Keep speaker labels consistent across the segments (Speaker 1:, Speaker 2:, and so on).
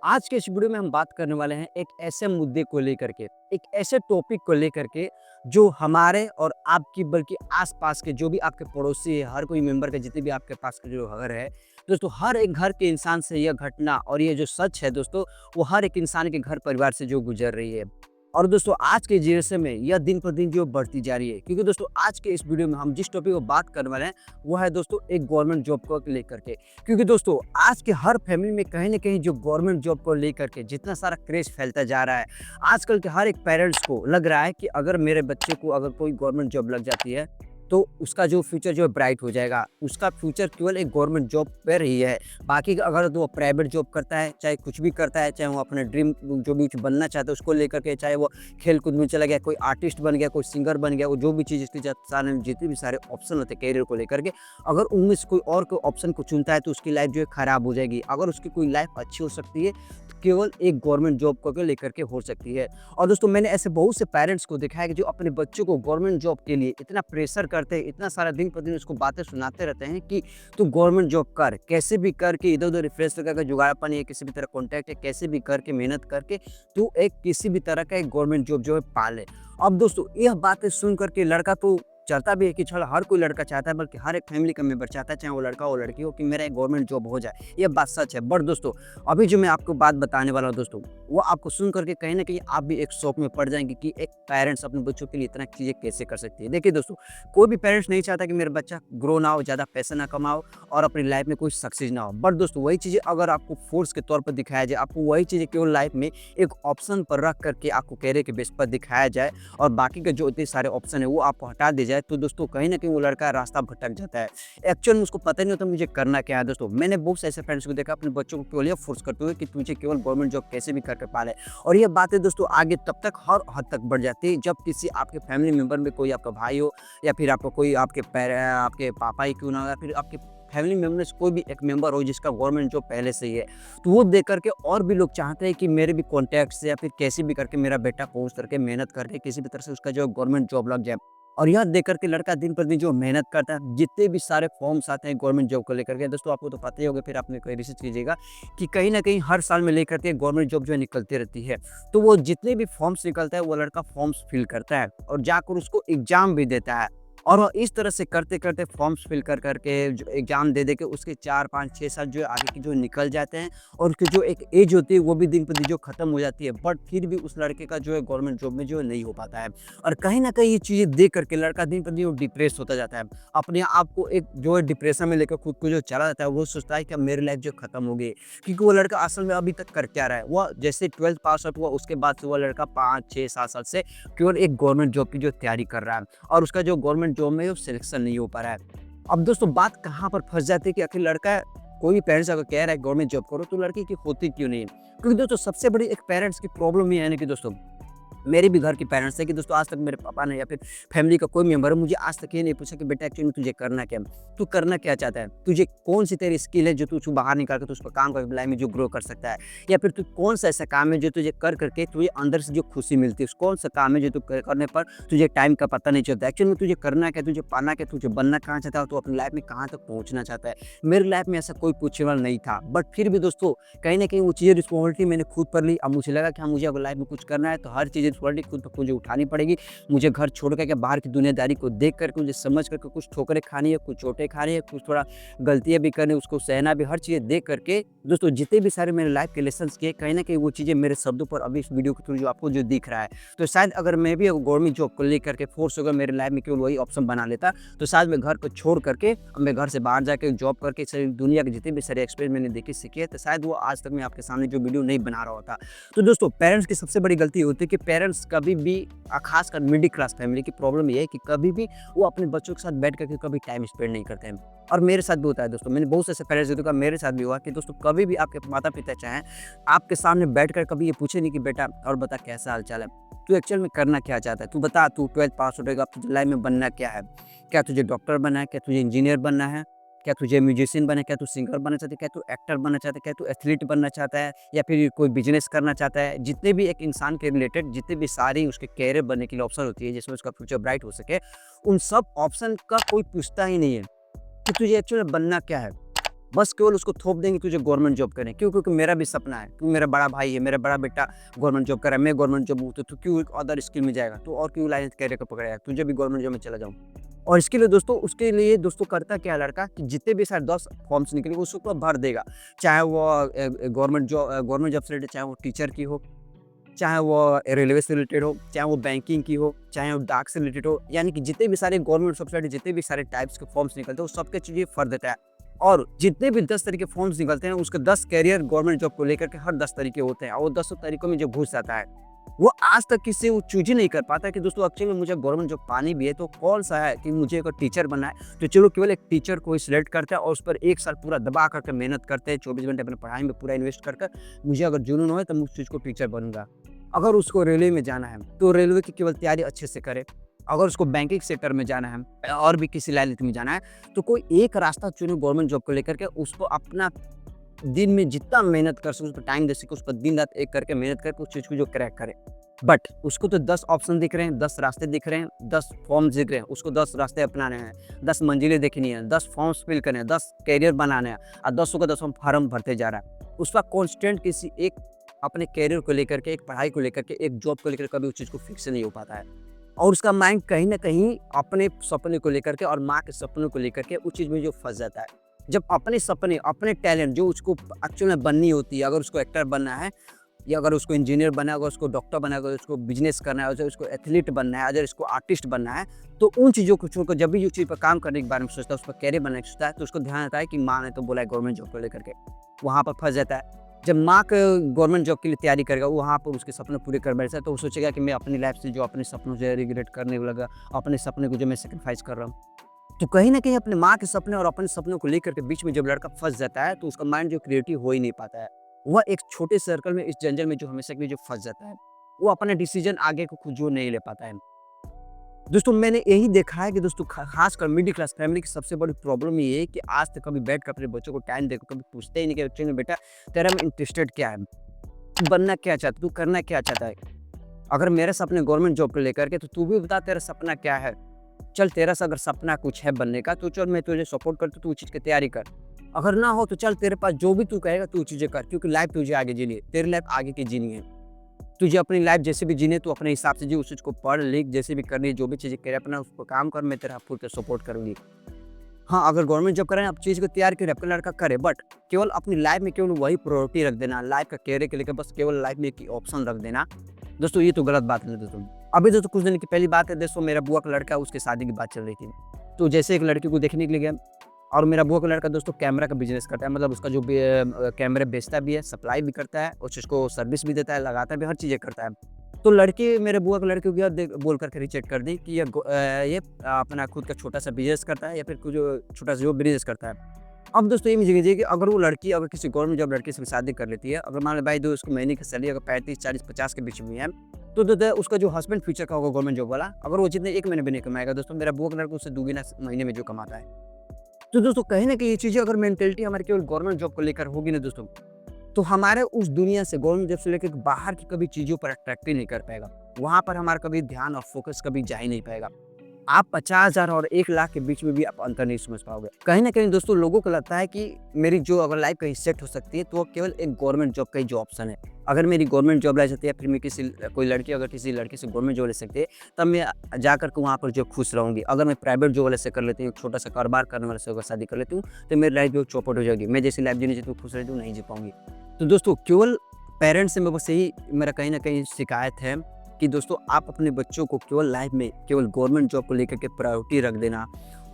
Speaker 1: आज के इस वीडियो में हम बात करने वाले हैं एक ऐसे मुद्दे को लेकर के, एक ऐसे टॉपिक को लेकर के जो हमारे और आपकी बल्कि आसपास के जो भी आपके पड़ोसी है, हर कोई मेंबर के जितने भी आपके पास के जो घर है, दोस्तों हर एक घर के इंसान से यह घटना और ये जो सच है दोस्तों, वो हर एक इंसान के घर परिवार से जो गुजर रही है। और दोस्तों आज के जनरेशन में यह दिन पर दिन जो बढ़ती जा रही है, क्योंकि दोस्तों आज के इस वीडियो में हम जिस टॉपिक को बात करने वाले हैं वो है दोस्तों एक गवर्नमेंट जॉब को लेकर के। क्योंकि दोस्तों आज के हर फैमिली में कहीं ना कहीं जो गवर्नमेंट जॉब को लेकर के जितना सारा क्रेज फैलता जा रहा है, आजकल के हर एक पेरेंट्स को लग रहा है कि अगर मेरे बच्चे को अगर कोई गवर्नमेंट जॉब लग जाती है तो उसका जो फ्यूचर जो है ब्राइट हो जाएगा। उसका फ्यूचर केवल एक गवर्नमेंट जॉब पर ही है। बाकी अगर वो प्राइवेट जॉब करता है, चाहे कुछ भी करता है, चाहे वो अपने ड्रीम जो भी बनना चाहता है उसको लेकर के, चाहे वो खेल कूद में चला गया, कोई आर्टिस्ट बन गया, कोई सिंगर बन गया, वो जो भी चीज़ इसके सारे जितने भी सारे ऑप्शन होते हैं कैरियर को लेकर के, अगर उनमें से कोई और कोई ऑप्शन को चुनता है तो उसकी लाइफ जो है खराब हो जाएगी। अगर उसकी कोई लाइफ अच्छी हो सकती है तो केवल एक गवर्नमेंट जॉब को लेकर के हो सकती है। और दोस्तों मैंने ऐसे बहुत से पेरेंट्स को देखा है कि जो अपने बच्चों को गवर्नमेंट जॉब के लिए इतना प्रेशर करते हैं, इतना सारा दिन पर दिन उसको बातें सुनाते रहते हैं कि तू गवर्नमेंट जॉब कर, कैसे भी करके इधर उधर रिफ्रेश करके जुगाड़ापन है, किसी भी तरह कॉन्टैक्ट है, कैसे भी करके मेहनत करके तू एक किसी भी तरह का एक गवर्नमेंट जॉब जो है पाले। अब दोस्तों यह बातें सुन करके लड़का तो चाहता भी है कि चलो हर कोई लड़का चाहता है, बल्कि हर एक फैमिली का मेंबर चाहता है, चाहे वो लड़का हो लड़की हो, कि मेरा एक गवर्नमेंट जॉब हो जाए। ये बात सच है। बट दोस्तों अभी जो मैं आपको बात बताने वाला हूँ दोस्तों, वो आपको सुन करके कहीं ना कहीं आप भी एक शौक में पड़ जाएंगे कि एक पेरेंट्स अपने बच्चों के लिए इतना चीज़ें कैसे कर सकती है। देखिए दोस्तों, कोई भी पेरेंट्स नहीं चाहता कि मेरा बच्चा ग्रो ना हो, ज़्यादा पैसा ना कमाओ और अपनी लाइफ में कोई सक्सेस ना हो। बट दोस्तों वही चीज़ें अगर आपको फोर्स के तौर पर दिखाया जाए, आपको वही चीज़ें केवल लाइफ में एक ऑप्शन पर रख करके आपको कैरियर के बेस पर दिखाया जाए और बाकी के जो इतने सारे ऑप्शन है वो आपको हटा दिया जाए, तो दोस्तों कहीं ना कहीं वो लड़का रास्ता भटक जाता है। एक्चुअल में उसको पता नहीं होता मुझे करना क्या है। दोस्तों मैंने बहुत से ऐसे फ्रेंड्स को देखा अपने बच्चों को केवल फोर्स करते हुए कि तुझे केवल गवर्नमेंट जॉब कैसे भी करके पाले। और ये बातें दोस्तों आगे तब तक हर हद तक बढ़ जाती है जब किसी आपके फैमिली मेंबर में कोई आपका भाई हो, या फिर आपका कोई आपके पापा ही क्यों ना हो, या फिर आपके फैमिली मेंबर में से कोई भी एक मेंबर हो जिसका गवर्नमेंट जॉब पहले से ही है। तो वो देख करके और भी लोग चाहते हैं कि मेरे भी कॉन्टैक्ट से या फिर कैसे भी करके मेरा बेटा पहुंच करके मेहनत करके किसी भी तरह से उसका जो गवर्नमेंट जॉब लग जाए। और यह देख करके लड़का दिन पर दिन जो मेहनत करता है, जितने भी सारे फॉर्म्स आते हैं गवर्नमेंट जॉब को लेकर के, दोस्तों आपको तो पता ही होगा, फिर आपने कोई रिसर्च कीजिएगा कि कहीं ना कहीं हर साल में लेकर के गवर्नमेंट जॉब जो है निकलती रहती है। तो वो जितने भी फॉर्म्स निकलता है वो लड़का फॉर्म्स फिल करता है और जाकर उसको एग्जाम भी देता है। और वो इस तरह से करते करते फॉर्म्स फिल कर करके जो एग्जाम दे दे के उसके 4 5 6 साल जो है आगे की जो निकल जाते हैं और उसकी जो एक एज होती है वो भी दिन पर दिन जो खत्म हो जाती है। बट फिर भी उस लड़के का जो है गवर्नमेंट जॉब में जो है नहीं हो पाता है। और कहीं ना कहीं ये चीज़ें देख करके लड़का दिन पर दिन डिप्रेस होता जाता है। अपने आप को एक जो है डिप्रेशन में लेकर खुद को जो चला जाता है, वो सोचता है कि अब मेरी लाइफ जो खत्म हो गई। क्योंकि वो लड़का असल में अभी तक कर क्या रहा है, वह जैसे 12th पास आउट हुआ उसके बाद से वह लड़का 5 6 7 साल से केवल एक गवर्नमेंट जॉब की जो तैयारी कर रहा है और उसका जो गवर्नमेंट जॉब में सिलेक्शन नहीं हो पा रहा है। अब दोस्तों बात कहाँ पर फंस जाती है कि आखिर लड़का, कोई भी पेरेंट्स अगर कह रहा है गवर्नमेंट जॉब करो तो लड़की की होती क्यों नहीं है। क्योंकि दोस्तों सबसे बड़ी एक पेरेंट्स की प्रॉब्लम ये है ना कि दोस्तों मेरे भी घर के पेरेंट्स है कि दोस्तों आज तक मेरे पापा ने या फिर फैमिली का कोई मेंबर है मुझे आज तक ये नहीं पूछा कि बेटा एक्चुअली में तुझे करना क्या है, तू करना क्या चाहता है, तुझे कौन सी तेरी स्किल है जो तू बाहर निकाल कर तू उस पर काम करके लाइफ में जो ग्रो कर सकता है, या फिर तू कौन सा ऐसा काम है जो तुझे कर करके तुझे अंदर से जो खुशी मिलती है, कौन सा काम है जो तू करने पर तुझे टाइम का पता नहीं चलता। एक्चुअली में तुझे करना क्या, तुझे पाना क्या, तुझे बनना कहाँ चाहता है, तो अपनी लाइफ में कहाँ तक पहुँचना चाहता है। मेरी लाइफ में ऐसा कोई पूछने वाला नहीं था, बट फिर भी दोस्तों कहीं ना कहीं वो चीज़ें रिस्पॉन्सिबिलिटी मैंने खुद पर ली। अब मुझे लगा कि हाँ मुझे अगर लाइफ में कुछ करना है तो हर चीज़ रिस्पॉन्सिबिलिटी खुद मुझे उठानी पड़ेगी। मुझे घर छोड़ करके बाहर की दुनियादारी को देख करके मुझे समझ करके कुछ ठोकरें खानी है, कुछ चोटें खानी है, कुछ थोड़ा गलतियां भी करनी, उसको सहना भी, हर चीज़ें देख करके दोस्तों जितने भी सारे मेरे लाइफ के लेसन्स किए कहीं ना कहीं वो चीज़ें मेरे शब्दों पर अभी इस वीडियो के थ्रू जो आपको जो दिख रहा है। तो शायद अगर मैं भी गवर्नमेंट जॉब को लेकर के फोर्स होकर मेरे लाइफ में केवल वही ऑप्शन बना लेता तो शायद मैं घर को छोड़ करके मैं घर से बाहर जाकर जॉब करके सारी दुनिया के जितने भी सारे एक्सपीरियंस मैंने देखे सीखे तो शायद वो आज तक मैं आपके सामने जो वीडियो नहीं बना रहा होता। तो दोस्तों पेरेंट्स की सबसे बड़ी गलती होती है कि पेरेंट्स कभी भी खासकर मिडिल क्लास फैमिली की प्रॉब्लम ये है कि कभी भी वो अपने बच्चों के साथ बैठ करके कभी टाइम स्पेंड नहीं करते हैं। और मेरे साथ भी होता है दोस्तों, मैंने बहुत से ऐसे पेरेंट्स देखा, मेरे साथ भी हुआ कि दोस्तों कभी भी आपके माता पिता चाहें आपके सामने बैठ कर कभी ये पूछे नहीं कि बेटा और बता कैसा हाल चाल है, तू एक्चुअल में करना क्या चाहता है, तू बता, तू 12th पास हो जाएगा, अब तुझे लाइफ में बनना क्या है, क्या तुझे डॉक्टर बनना है, क्या तुझे इंजीनियर बनना है, क्या तुझे म्यूजिशियन बनना है, क्या तू सिंगर बनना चाहता है, क्या तू एक्टर बनना चाहता है, क्या तू एथलीट बनना चाहता है, या फिर कोई बिजनेस करना चाहता है। जितने भी एक इंसान के रिलेटेड जितने भी सारी उसके कैरियर बनने के लिए ऑप्शन होती है जिसमें उसका फ्यूचर ब्राइट हो सके, उन सब ऑप्शन का कोई पूछता ही नहीं है कि तुझे एक्चुअली बनना क्या है। बस केवल उसको थोप देंगे तुझे गवर्नमेंट जॉब करने, क्यों? क्योंकि मेरा भी सपना है, क्योंकि मेरा बड़ा भाई है, मेरा बड़ा बेटा गवर्नमेंट जॉब कर रहा है, मैं गवर्नमेंट जॉब हूँ, तो तू क्यों एक अदर स्किल में जाएगा? तू और क्यों लाइन कैरियर को पकड़ेगा? तुझे भी गवर्नमेंट जॉब में चला जाऊँ। और इसके लिए दोस्तों, उसके लिए दोस्तों करता क्या है लड़का कि जितने भी शायद 10 फॉर्म्स निकले उसको भर देगा। चाहे वो गवर्नमेंट जॉब से रिलेटेड, चाहे वो टीचर की हो, चाहे वो रेलवे से रिलेटेड हो, चाहे वो बैंकिंग की हो, चाहे वो डाक से रिलेटेड हो, यानी कि जितने भी सारे गवर्नमेंट जॉब से रिलेटेड जितने भी सारे टाइप्स के फॉर्म्स निकलते हैं, वो सबके चीज़ें भर देता है। और जितने भी 10 तरीके फॉर्म्स निकलते हैं, उसके 10 कैरियर गवर्नमेंट जॉब को लेकर के हर 10 तरीके होते हैं, और वो 10 तरीकों में जो घुस जाता है, वो आज तक किसी से वो चूज ही नहीं कर पाता कि दोस्तों एक्चुअली में मुझे गवर्नमेंट जॉब पानी भी है, तो कौन सा है कि मुझे अगर टीचर बनना है, तो चलो केवल एक टीचर को ही सिलेक्ट करते हैं और उस पर 1 साल पूरा दबा करके मेहनत करते हैं, 24 घंटे अपने पढ़ाई में पूरा इन्वेस्ट कर कर, मुझे अगर जुनून हो तो मैं उस चीज़ को टीचर बनूंगा। अगर उसको रेलवे में जाना है, तो रेलवे की केवल तैयारी अच्छे से करे। अगर उसको बैंकिंग सेक्टर में जाना है और भी किसी लाइन में जाना है, तो कोई एक रास्ता चुने गवर्नमेंट जॉब को लेकर के, उसको अपना दिन में जितना मेहनत कर सके उस पर टाइम दे सके, उस पर दिन रात एक करके मेहनत करके उस चीज़ को जो क्रैक करे। बट उसको तो 10 ऑप्शन दिख रहे हैं, 10 रास्ते दिख रहे हैं, 10 फॉर्म्स दिख रहे हैं, उसको 10 रास्ते अपनाने हैं, 10 मंजिलें देखनी है, 10 फॉर्म्स फिल करने हैं, 10 कैरियर बनाने हैं, और 10 का 10 फॉर्म भरते जा रहा है। उसका कॉन्स्टेंट किसी एक अपने कैरियर को लेकर के, एक पढ़ाई को लेकर के, एक जॉब को लेकर कभी उस चीज़ को फिक्स नहीं हो पाता है, और उसका माइंड कहीं न कहीं अपने सपने को लेकर के और माँ के सपनों को लेकर के उस चीज़ में जो फँस जाता है। जब अपने सपने, अपने टैलेंट जो उसको एक्चुअल में बननी होती है, अगर उसको एक्टर बनना है, या अगर उसको इंजीनियर बनना है, अगर उसको डॉक्टर बनना है, अगर उसको बिज़नेस करना है, अगर उसको एथलीट बनना है, अगर उसको आर्टिस्ट बनना है, तो उन चीज़ों को छोड़कर जब भी उस चीज़ पर काम करने के बारे में सोचता है, उस पर कैरियर बनाने की सोचता है, तो उसको ध्यान आता है कि माँ ने तो बोला है गवर्नमेंट जॉब को लेकर के, वहाँ पर फँस जाता है। जब माँ क गवर्नमेंट जॉब के लिए तैयारी करेगा, वो वहाँ पर उसके सपने पूरे कर बैठता है, तो वो सोचेगा कि मैं अपनी लाइफ़ से जो अपने सपनों से रिग्रेट करने लगा, अपने सपने को जो मैं सैक्रिफाइस कर रहा हूँ। तो कहीं न कहीं अपने माँ के सपने और अपने सपनों को लेकर के बीच में जब लड़का फँस जाता है, तो उसका माइंड जो क्रिएटिव हो ही नहीं पाता है। वह एक छोटे सर्कल में, इस जंजाल में जो हमेशा के लिए जो फँस जाता है, वो अपना डिसीज़न आगे को खुद जो नहीं ले पाता है। दोस्तों मैंने यही देखा है कि दोस्तों खासकर मिडिल क्लास फैमिली की सबसे बड़ी प्रॉब्लम ये है कि आज तक कभी बैठ कर अपने बच्चों को टाइम देकर कभी पूछते ही नहीं कि एक्चुअली बेटा तेरा में इंटरेस्टेड क्या है? तू बनना क्या चाहता है? तू करना क्या चाहता है? अगर मेरे सपने गवर्नमेंट जॉब को लेकर के, तो तू भी बता तेरा सपना क्या है? चल तेरा अगर सपना कुछ है बनने का, तो चल मैं तुझे सपोर्ट करता हूँ, तू उस चीज़ की तैयारी कर। अगर ना हो तो चल तेरे पास जो भी तू कहेगा तू चीज़ें कर, क्योंकि लाइफ तुझे आगे जीनी है, तेरी लाइफ आगे की जीनी है। तुझे अपनी लाइफ जैसे भी जीने तू अपने हिसाब से जी, उस चीज़ को पढ़ लिख, जैसे भी करनी है, जो भी चीज़ें करे अपना उस पर काम कर, मैं तेरा फुल सपोर्ट करूँगी। हाँ, अगर गवर्नमेंट जॉब कर रहे हैं, आप चीज़ को तैयार करें, आपका लड़का करे, बट केवल अपनी लाइफ में केवल वही प्रायोरिटी रख देना, लाइफ का कैरियर के लेकर बस केवल लाइफ में एक ही ऑप्शन रख देना। दोस्तों ये तो गलत बात है दोस्तों। अभी दोस्तों कुछ दिन की पहली बात है दोस्तों, मेरा बुआ का लड़का, उसकी शादी की बात चल रही थी। तो जैसे एक लड़की को देखने के लिए गया, और मेरा बुआ का लड़का दोस्तों कैमरा का बिज़नेस करता है, मतलब उसका जो भी कैमरे बेचता भी है, सप्लाई भी करता है, उस चीज़ को सर्विस भी देता है, लगाता भी, हर चीज़ें करता है। तो लड़की मेरे बुआ के लड़के को गया बोल करके रिजेक्ट कर दी कि ये अपना खुद का छोटा-सा बिज़नेस करता है, या फिर कुछ छोटा-सा जो बिज़नेस करता है। अब दोस्तों ये मुझे कीजिए कि अगर वो लड़की अगर किसी गवर्नमेंट जॉब लड़के से शादी कर लेती है, अगर मान लो भाई दो उसको महीने की सैलरी अगर 35, 40, 50 के बीच में है, तो उसका जो हस्बैंड फ्यूचर का होगा गवर्नमेंट जॉब वाला, अगर वो जितने 1 महीने भी नहीं कमाएगा दोस्तों, मेरा बुआ का लड़का उससे दुगुना महीने में जो कमाता है। तो दोस्तों कहीं न कहीं ये चीज़ें अगर मेंटालिटी हमारी केवल गवर्नमेंट जॉब को लेकर होगी ना दोस्तों, तो हमारे उस दुनिया से गवर्नमेंट जॉब से लेकर बाहर की कभी चीज़ों पर अट्रैक्ट ही नहीं कर पाएगा। वहाँ पर हमारा कभी ध्यान और फ़ोकस कभी जा ही नहीं पाएगा। आप 50,000 और 1 लाख के बीच में भी आप अंतर नहीं समझ पाओगे। कहीं न कहीं दोस्तों लोगों को लगता है कि मेरी जो अगर लाइफ़ कहीं सेट हो सकती है, तो वो केवल एक गवर्नमेंट जॉब का ही जो ऑप्शन है। अगर मेरी गवर्नमेंट जॉब लग जाती है, फिर मैं कोई लड़की अगर किसी लड़के से गवर्नमेंट जॉब ले सकती है, तब मैं जाकर के वहाँ पर जो खुश रहूँगी। अगर मैं प्राइवेट जॉब वाले से कर लेती हूँ, छोटा-सा कारोबार करने वाले से अगर शादी कर लेती हूँ, तो मेरी लाइफ़ जो चौपट हो जाएगी। मैं जैसी लाइफ़ जीनी चाहती हूँ, खुश रहती हूँ, नहीं जी पाऊँगी। तो दोस्तों केवल पेरेंट्स से मैं बस यही मेरा कहीं न कहीं शिकायत है कि दोस्तों आप अपने बच्चों को केवल लाइफ में केवल गवर्नमेंट जॉब को लेकर के प्रायोरिटी रख देना,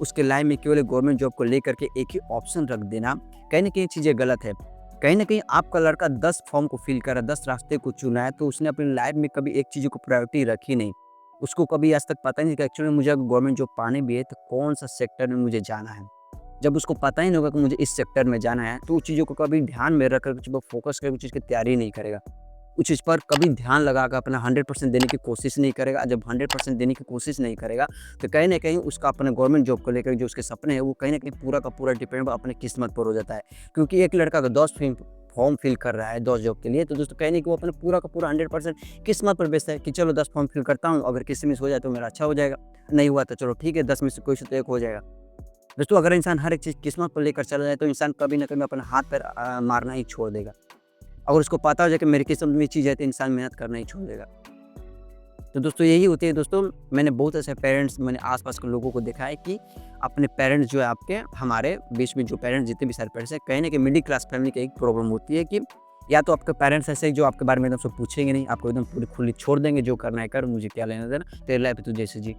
Speaker 1: उसके लाइफ में केवल गवर्नमेंट जॉब को लेकर के एक ही ऑप्शन रख देना, कहीं न कहीं चीज़ें गलत है। कहीं न कहीं आपका लड़का 10 फॉर्म को फिल करा, 10 रास्ते को चुना है, तो उसने अपनी लाइफ में कभी एक चीज़ को प्रायोरिटी रखी नहीं। उसको कभी आज तक पता ही नहीं कि एक्चुअली में मुझे अगर गवर्नमेंट जॉब पानी भी है, तो कौन-सा सेक्टर में मुझे जाना है। जब उसको पता ही नहीं होगा कि मुझे इस सेक्टर में जाना है, तो उस चीज़ों को कभी ध्यान में रख कर के फोकस करके उस चीज़ की तैयारी नहीं करेगा। उस चीज़ पर कभी ध्यान लगाकर अपना 100% देने की कोशिश नहीं करेगा। जब 100% देने की कोशिश नहीं करेगा, तो कहीं न कहीं उसका अपने गवर्नमेंट जॉब को लेकर जो उसके सपने हैं, वो कहीं न कहीं पूरा का पूरा डिपेंड अपनी किस्मत पर हो जाता है। क्योंकि एक लड़का अगर 10 फॉर्म फिल कर रहा है 10 जॉब के लिए, तो दोस्तों कहीं न कहीं वो अपना पूरा का पूरा 100% किस्मत पर बेचता है कि चलो 10 फॉर्म फिल करता हूँ, अगर किसी में से हो जाए तो मेरा अच्छा हो जाएगा, नहीं हुआ तो चलो ठीक है, 10 में से कोई से तो एक हो जाएगा। दोस्तों अगर इंसान हर एक चीज़ किस्मत को लेकर चला जाए तो इंसान कभी न कभी अपना हाथ पैर मारना ही छोड़ देगा। अगर उसको पता हो जाए कि मेरी किस्मत में ये चीज़ है तो इंसान मेहनत करना ही छोड़ देगा। तो दोस्तों यही होती है दोस्तों, मैंने बहुत ऐसे पेरेंट्स मैंने आस-पास के लोगों को देखा है कि अपने पेरेंट्स जो है आपके हमारे बीच में जो पेरेंट्स जितने भी सारे पेरेंट्स हैं, कहीं न कहीं मिडिल क्लास फैमिली की एक प्रॉब्लम होती है कि या तो आपके पेरेंट्स ऐसे हैं जो आपके बारे में एकदम से पूछेंगे नहीं, आपको एकदम पूरी खुली छोड़ देंगे, जो करना है कर, मुझे क्या लेना-देना, तेरी लाइफ है तू जैसे जी।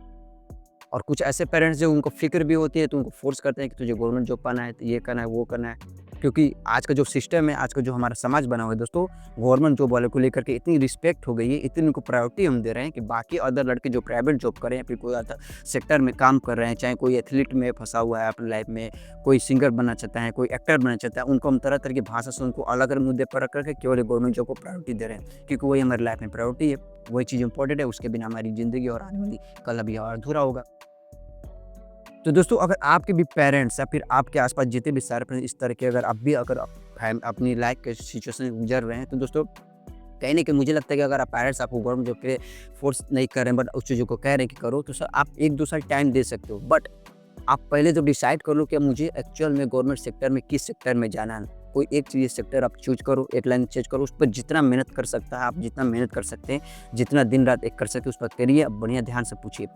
Speaker 1: और कुछ ऐसे पेरेंट्स जो उनको फ़िक्र भी होती है तो उनको फ़ोर्स करते हैं कि तुझे गवर्नमेंट जॉब पाना है, तो ये करना है, वो करना है। क्योंकि आज का जो सिस्टम है, आज का जो हमारा समाज बना हुआ है दोस्तों, गवर्नमेंट जॉब वालों को लेकर के इतनी रिस्पेक्ट हो गई है, इतनी उनको प्रायोरिटी हम दे रहे हैं कि बाकी अदर लड़के जो प्राइवेट जॉब कर रहे हैं, फिर कोई अदर सेक्टर में काम कर रहे हैं, चाहे कोई एथलीट में फँसा हुआ है अपनी लाइफ़ में, कोई सिंगर बनना चाहता है, कोई एक्टर बनना चाहता है, उनको हम तरह-तरह की भाषा से उनको अलग-अलग मुद्दे पर रख कर के केवल गवर्नमेंट जॉब को प्रायोरिटी दे रहे हैं। क्योंकि वही हमारी लाइफ़ में प्रायोरिटी है, वही चीज़ इम्पोर्टेंट है, उसके बिना हमारी ज़िंदगी और आने वाली कल अभी और अधूरा होगा। तो दोस्तों अगर आपके भी पेरेंट्स या फिर आपके आसपास जितने भी सारे फ्रेंड्स इस तरह के अगर अपनी लाइफ के सिचुएशन से गुजर रहे हैं तो दोस्तों कहीं न कहीं मुझे लगता है कि अगर आप पेरेंट्स आपको गवर्नमेंट जॉब के लिए फोर्स नहीं कर रहे हैं बट उस चीज़ों को कह रहे हैं कि करो तो सर आप 1-2 साल टाइम दे सकते हो। बट आप पहले तो डिसाइड कर लो कि मुझे एक्चुअल में गवर्नमेंट सेक्टर में किस सेक्टर में जाना है। कोई एक चीज़ सेक्टर आप चूज़ करो, एक लाइन चूज़ करो, उस पर जितना मेहनत कर सकता है आप जितना मेहनत कर सकते हैं, जितना दिन-रात एक कर सकते हैं उस पर करिए, अब बढ़िया ध्यान से पूछिए।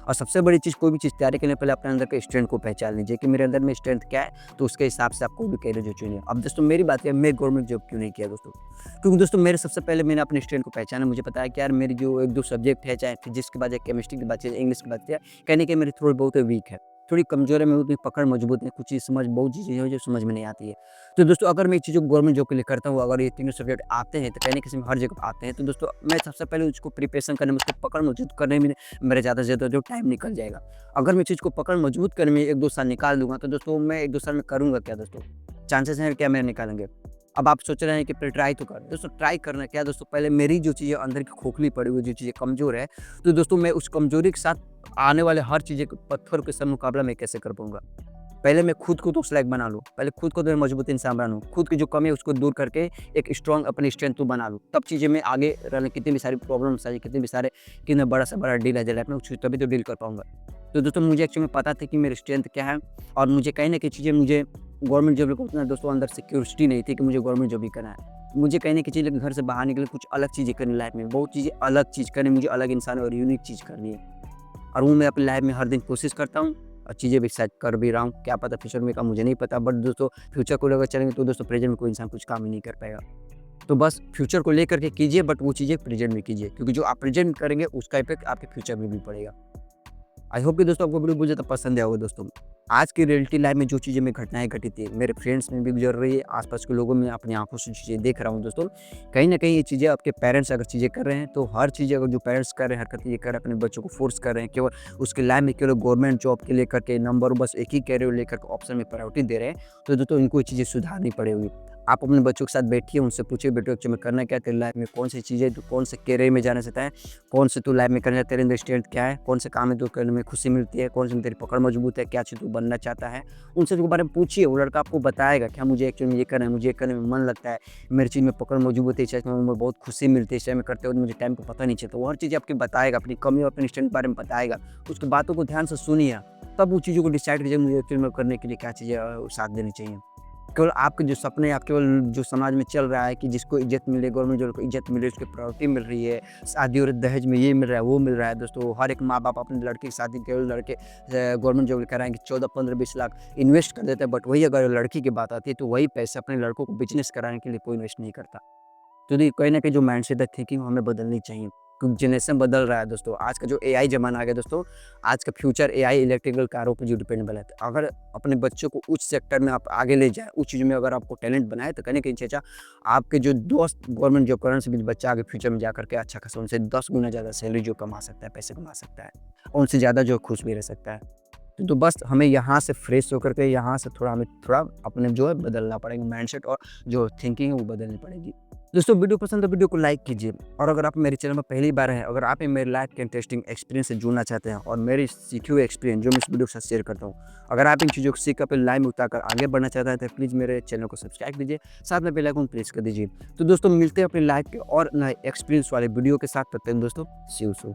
Speaker 1: और सबसे बड़ी चीज़ कोई भी चीज़ तैयारी करने पहले अपने अंदर के स्ट्रेंथ को पहचान लीजिए कि मेरे अंदर में स्ट्रेंथ क्या है, तो उसके हिसाब से आप कोई भी करियर जो चुनिए। अब दोस्तों मेरी बात है, मैं गवर्नमेंट जॉब क्यों नहीं किया दोस्तों? क्योंकि दोस्तों मेरे सबसे पहले मैंने अपने स्ट्रेंथ को पहचाना, मुझे पता है कि यार मेरी जो 1-2 सब्जेक्ट है, चाहे फिजिक्स की बात है, केमिस्ट्री की बात है, इंग्लिश की बात है, कहीं न कहीं मेरी थोड़ी बहुत वीक है। थोड़ी कमज़ोर है, मैं उतनी पकड़ मजबूत नहीं, कुछ चीज़ समझ बहुत चीज़ें हैं जो समझ में नहीं आती है। तो दोस्तों अगर मैं ये चीज़ों को गवर्नमेंट जॉब के लिए करता हूँ, अगर ये तीनों सब्जेक्ट आते हैं, तो कहीं न कहीं हर जगह आते हैं, तो दोस्तों मैं सबसे पहले उसको प्रिपरेशन करने में, उसको पकड़ मजबूत करने में मेरा ज़्यादा से ज़्यादा जो टाइम निकल जाएगा। अगर मैं चीज़ को पकड़ मजबूत करने में 1-2 साल निकाल दूँगा, तो दोस्तों मैं 1-2 साल में करूँगा क्या दोस्तों? चांसेस हैं क्या मेरे निकालेंगे? अब आप सोच रहे हैं कि फिर ट्राई तो कर। दोस्तों ट्राई करना क्या है दोस्तों, पहले मेरी जो चीज़ें अंदर की खोखली पड़ी हुई, जो चीज़ें कमज़ोर है, तो दोस्तों मैं उस कमज़ोरी के साथ आने वाले हर चीज़ें को पत्थर के साथ मुकाबला मैं कैसे कर पाऊँगा? पहले मैं खुद को तो उस लायक बना लूँ, पहले खुद को तो मैं मजबूत इंसान बना लूँ, खुद की जो कमी है उसको दूर करके एक स्ट्रॉन्ग अपनी स्ट्रेंथ तो बना लूँ, तब चीज़ें मैं आगे रहने कितनी भी सारी प्रॉब्लम्स आई, कितने भी सारे कितना बड़ा से बड़ा डील आ जाए लाइफ में, उस तभी तो डील कर पाऊँगा। तो दोस्तों मुझे एक्चुअली में पता था कि मेरी स्ट्रेंथ क्या है और मुझे कहीं न कहीं चीज़ें मुझे गवर्नमेंट जॉब को उतना दोस्तों अंदर से क्यूरियोसिटी नहीं थी कि मुझे गवर्नमेंट जॉब ही करना है। मुझे कहीं न कहीं चीज़ें घर से बाहर निकल कुछ अलग चीज़ें करनी लाइफ में, बहुत चीज़ें अलग चीज़ करनी, मुझे अलग इंसान और यूनिक चीज़ करनी है। और वो मैं अपनी लाइफ में हर दिन कोशिश करता हूँ और चीज़ें भी शायद कर भी रहा हूँ। क्या पता फ्यूचर में का मुझे नहीं पता, बट दोस्तों फ्यूचर को लेकर चलेंगे तो दोस्तों प्रेज़ेंट में कोई इंसान कुछ काम ही नहीं कर पाएगा। तो बस फ्यूचर को लेकर के कीजिए, बट वो चीज़ें प्रेज़ेंट में कीजिए, क्योंकि जो आप प्रेज़ेंट में करेंगे उसका इफ़ेक्ट आपके फ्यूचर में भी पड़ेगा। आई होप कि दोस्तों आपको वीडियो बहुत ज़्यादा पसंद आया होगा दोस्तों। आज की रियलिटी लाइफ में जो चीज़ें में घटनाएँ घटित थी, मेरे फ्रेंड्स में भी गुज़र रही है, आस-पास के लोगों में अपनी आँखों से चीज़ें देख रहा हूँ दोस्तों। कहीं न कहीं ये चीज़ें आपके पेरेंट्स अगर चीज़ें कर रहे हैं, तो हर चीज़ अगर जो पेरेंट्स कर रहे हैं, हरकतें ये कर रहे हैं, अपने बच्चों को फ़ोर्स कर रहे हैं, केवल उसकी लाइफ में केवल गवर्नमेंट जॉब के लेकर के नंबर बस एक ही कैरियर लेकर के ऑप्शन में प्रायोरिटी दे रहे हैं, तो दोस्तों इनको ये चीज़ें सुधारनी पड़ेगी। आप अपने बच्चों के साथ बैठिए, उनसे पूछिए बेटा एक्चुअली में करना क्या है तेरी लाइफ में, कौन सी चीज़ें तू कौन से कैरियर में जाना चाहता है, कौन से तू लाइफ में करना चाहता है, तेरे अंदर स्ट्रेंथ क्या है, कौन से काम में तू करने में खुशी मिलती है, कौन से में तेरी पकड़ मजबूत है, क्या चीज़ तू बनना चाहता है। उनसे उसके बारे में पूछिए, वो लड़का आपको बताएगा क्या मुझे एक्चुअली में ये करना है, मुझे ये करने में मन लगता है, मेरी चीज़ में पकड़ मजबूत है, इस चीज़ में मुझे बहुत खुशी मिलती है, इस चीज़ में करते हुए मुझे टाइम का पता नहीं चलता। वो हर चीज़ आपकी बताएगा, अपनी कमी और अपनी स्ट्रेंथ के बारे में बताएगा। उसकी बातों को ध्यान से सुनिए, तब उन चीज़ों को डिसाइड कीजिए मुझे एक्चुअली में करने के लिए क्या चीज़ें साथ देनी चाहिए। केवल आपके जो सपने आप केवल जो समाज में चल रहा है कि जिसको इज़्ज़त मिले, गवर्नमेंट जॉब को इज़्ज़त मिले, उसको प्रायोरिटी मिल रही है, शादी और दहेज में ये मिल रहा है, वो मिल रहा है। दोस्तों हर एक माँ-बाप अपने लड़के की शादी केवल लड़के गवर्नमेंट जॉब कराएँगे 14, 15, 20 लाख इन्वेस्ट कर देते हैं, बट वही अगर लड़की की बात आती है, तो वही पैसे अपने लड़कों को बिज़नेस कराने के लिए कोई इन्वेस्ट नहीं करता। तो देखिए कहीं न कहीं जो माइंडसेट है थिंकिंग हमें बदलनी चाहिए। क्योंकि जनरेशन बदल रहा है दोस्तों। आज का जो एआई ज़माना आ गया दोस्तों, आज का फ्यूचर एआई इलेक्ट्रिकल कारों पे जो डिपेंडेबल है। तो अगर अपने बच्चों को उस सेक्टर में आप आगे ले जाएँ, उस चीज़ में अगर आपको टैलेंट बनाए तो कहीं न कहीं चेचा आपके जो दोस्त गवर्नमेंट जॉब करने से भी बच्चा आगे फ्यूचर में जाकर के अच्छा खासा उनसे 10 गुना ज़्यादा सैलरी जो कमा सकता है, पैसे कमा सकता है और उनसे ज़्यादा जो खुश भी रह सकता है। तो बस हमें यहाँ से फ्रेश होकर के यहाँ से हमें थोड़ा अपने जो है बदलना पड़ेगा माइंडसेट और जो थिंकिंग है वो बदलनी पड़ेगी। दोस्तों वीडियो पसंद है, वीडियो को लाइक कीजिए और अगर आप मेरे चैनल में पहली बार हैं, अगर आप मेरे लाइफ के इंटरेस्टिंग एक्सपीरियंस से जुड़ना चाहते हैं और मेरे सीखे हुए एक्सपीरियंस जो मैं इस वीडियो के साथ शेयर करता हूँ, अगर आप इन चीज़ों को सीख अपने लाइफ में उतार कर आगे बढ़ना चाहते हैं तो प्लीज़ मेरे चैनल को सब्सक्राइब कीजिए, साथ में बेल आइकन प्रेस कर दीजिए। तो दोस्तों मिलते हैं अपनी लाइफ के और नए एक्सपीरियंस वाले वीडियो के साथ, तब तक दोस्तों सी यू सून।